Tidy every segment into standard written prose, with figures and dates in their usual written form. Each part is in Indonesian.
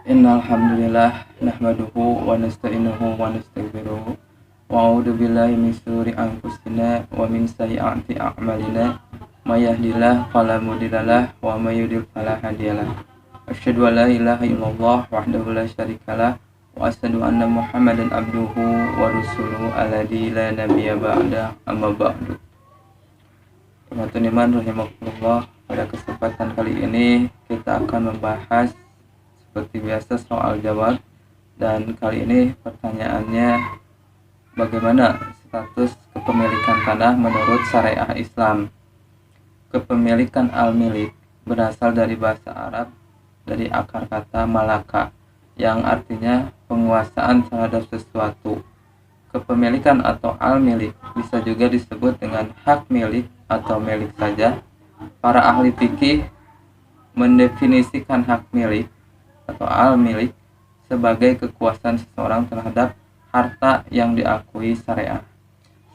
Innal hamdalillah nahmaduhu wa nasta'inuhu wa nastaghfiruh wa a'udzu billahi min shururi anfusina wa min sayyiati a'malina may yahdihillahu fala mudhillalah wa may yudhlil fala hadiyalah. Asyhadu an la ilaha illallah wahdahu la syarikalah wa asyhadu anna Muhammadan abduhu wa rasuluhu alladzi la nabiyya ba'da amma ba'du. Teman-teman iman rahimakumullah, pada kesempatan kali ini kita akan membahas seperti biasa soal jawab, dan kali ini pertanyaannya, bagaimana status kepemilikan tanah menurut syariah Islam? Kepemilikan al-milik berasal dari bahasa Arab, dari akar kata malaka yang artinya penguasaan terhadap sesuatu. Kepemilikan atau al-milik bisa juga disebut dengan hak milik atau milik saja. Para ahli fikih mendefinisikan hak milik atau al-milik sebagai kekuasaan seseorang terhadap harta yang diakui syariah,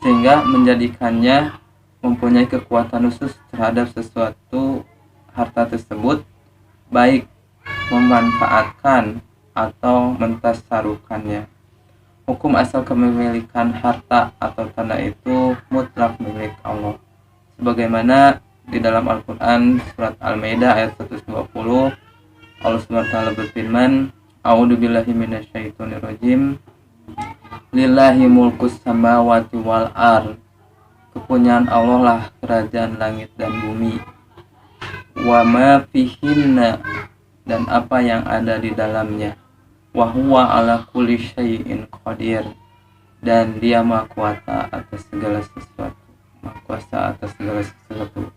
sehingga menjadikannya mempunyai kekuatan khusus terhadap sesuatu harta tersebut, baik memanfaatkan atau mentasarufkannya. Hukum asal kepemilikan harta atau tanah itu mutlak milik Allah, sebagaimana di dalam Al-Quran surat Al-Maidah ayat 120, Allah SWT berfirman, A'udzu billahi minasyaitonir rajim. Lillahi mulkus samawati wal ard. Kepunyaan Allah lah kerajaan langit dan bumi. Wa ma fihinna, dan apa yang ada di dalamnya. Wa huwa ala kulli syai'in qadir. Dan Dia Maha Kuasa atas segala sesuatu. Maha Kuasa atas segala sesuatu.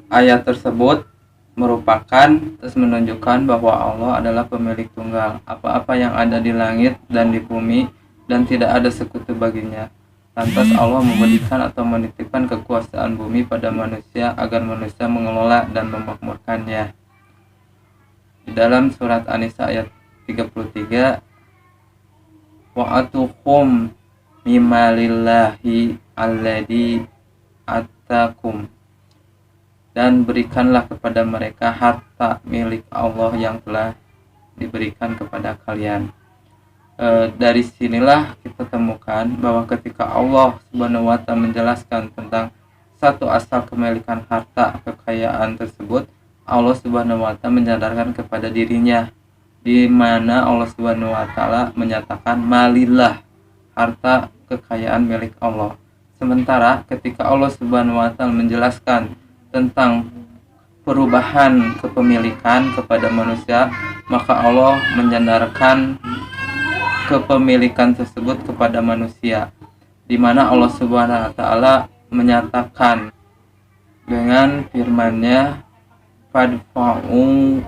Ayat tersebut merupakan terus menunjukkan bahwa Allah adalah pemilik tunggal apa-apa yang ada di langit dan di bumi, dan tidak ada sekutu baginya. Lantas Allah memberikan atau menitipkan kekuasaan bumi pada manusia agar manusia mengelola dan memakmurkannya. Di dalam surat An-Nisa ayat 33, wa'atuhum mimalillahi alladhi atakum, dan berikanlah kepada mereka harta milik Allah yang telah diberikan kepada kalian. Dari sinilah kita temukan bahwa ketika Allah Subhanahu wa Ta'ala menjelaskan tentang satu asal kepemilikan harta kekayaan tersebut, Allah Subhanahu wa Ta'ala menyadarkan kepada dirinya, di mana Allah Subhanahu wa Ta'ala menyatakan malillah, harta kekayaan milik Allah. Sementara ketika Allah Subhanahu wa Ta'ala menjelaskan tentang perubahan kepemilikan kepada manusia, maka Allah menyandarkan kepemilikan tersebut kepada manusia, di mana Allah Subhanahu wa Ta'ala menyatakan dengan firman-Nya, fadfa'u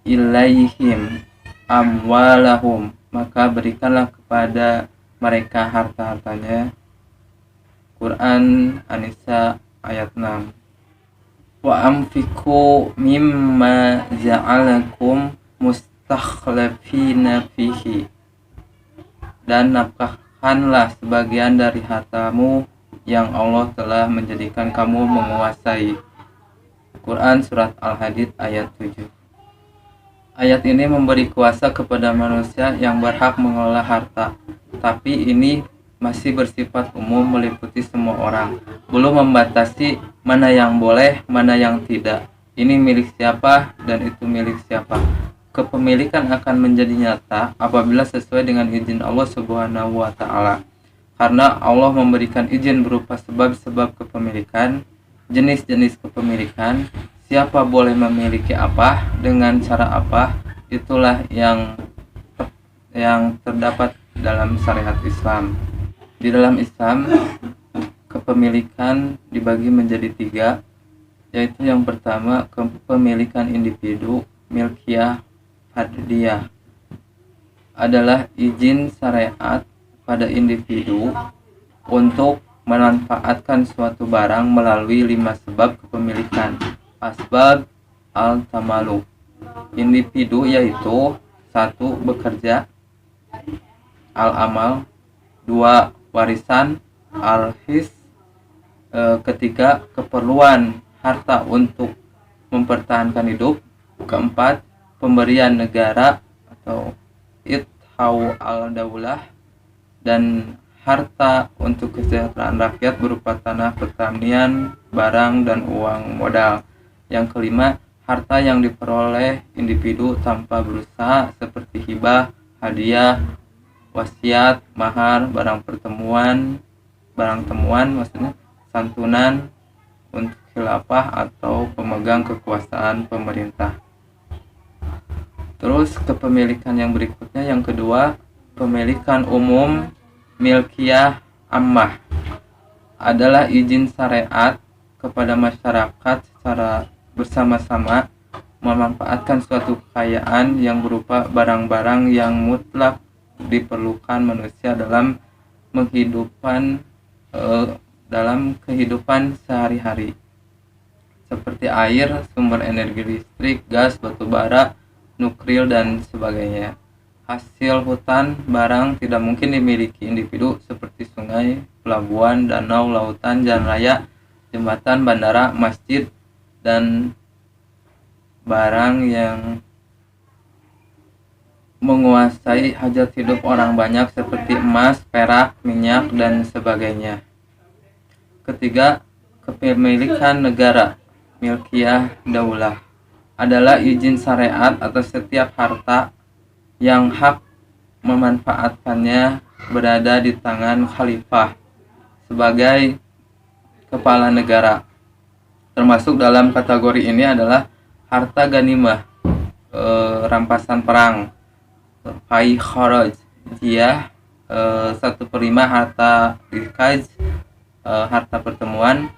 ilaihim amwalahum, maka berikanlah kepada mereka harta-hartanya. Quran An-Nisa ayat 6. Wa amfiku mimma ja'alakum mustakhlifina fihi, dan nafkahkanlah sebagian dari hartamu yang Allah telah menjadikan kamu menguasai. Quran surat Al-Hadid ayat 7. Ayat ini memberi kuasa kepada manusia yang berhak mengelola harta, tapi ini masih bersifat umum, meliputi semua orang, belum membatasi mana yang boleh, mana yang tidak. Ini milik siapa dan itu milik siapa. Kepemilikan akan menjadi nyata apabila sesuai dengan izin Allah Subhanahu wa Ta'ala, karena Allah memberikan izin berupa sebab-sebab kepemilikan, jenis-jenis kepemilikan, siapa boleh memiliki apa, dengan cara apa. Itulah yang terdapat dalam syariat Islam. Di dalam Islam, kepemilikan dibagi menjadi 3, yaitu yang pertama kepemilikan individu, milkiyah, fardiyah. Adalah izin syariat pada individu untuk memanfaatkan suatu barang melalui 5 sebab kepemilikan. Asbab al-tamaluk. Individu yaitu 1. Bekerja, al-amal. 2. Warisan, al-his. 3. Keperluan harta untuk mempertahankan hidup. 4. pemberian negara atau ithau al-daulah, dan harta untuk kesejahteraan rakyat berupa tanah, pertanian, barang, dan uang modal. Yang kelima, harta yang diperoleh individu tanpa berusaha seperti hibah, hadiah, wasiat, mahar, barang temuan maksudnya, santunan untuk khilafah atau pemegang kekuasaan pemerintah. Terus kepemilikan yang berikutnya, yang kedua, pemilikan umum milkiyah ammah adalah izin syariat kepada masyarakat secara bersama-sama memanfaatkan suatu kekayaan yang berupa barang-barang yang mutlak diperlukan manusia dalam kehidupan sehari-hari, seperti air, sumber energi listrik, gas, batu bara, nuklir, dan sebagainya. Hasil hutan barang tidak mungkin dimiliki individu seperti sungai, pelabuhan, danau, lautan, jalan raya, jembatan, bandara, masjid, dan barang yang menguasai hajat hidup orang banyak seperti emas, perak, minyak, dan sebagainya. Ketiga, kepemilikan negara milkiyah daulah adalah izin syariat atas setiap harta yang hak memanfaatkannya berada di tangan khalifah sebagai kepala negara. Termasuk dalam kategori ini adalah harta ganimah, rampasan perang, fai kharaj, jiyah, 1/5 harta rikaz, harta pertemuan,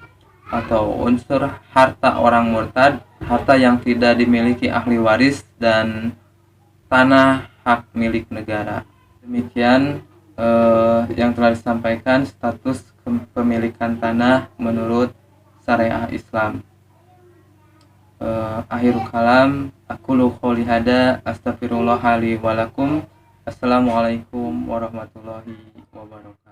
atau unsur harta orang murtad, harta yang tidak dimiliki ahli waris, dan tanah hak milik negara. Demikian yang telah disampaikan status kepemilikan tanah menurut syariah Islam. Akhirul kalam, aqulu qouli hada, astaghfirullah li wa lakum. Assalamualaikum warahmatullahi wabarakatuh.